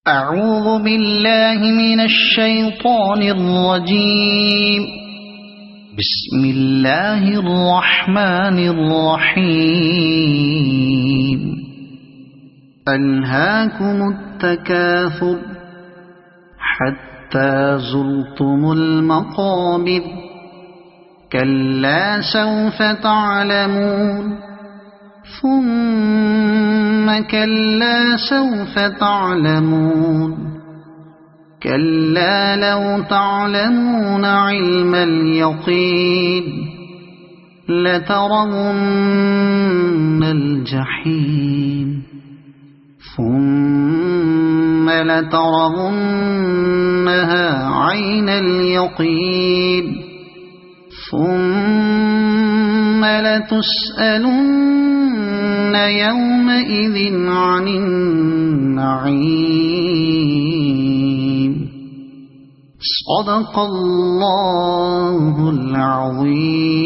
أعوذ بالله من الشيطان الرجيم. بسم الله الرحمن الرحيم. ألهاكم التكاثر حتى زرتم المقابر كلا سوف تعلمون ثم كلا سوف تعلمون كلا لو تعلمون علم اليقين لترون الجحيم ثم لترونها عين اليقين ثم لتسألن يومئذ عن النعيم. صدق الله العظيم.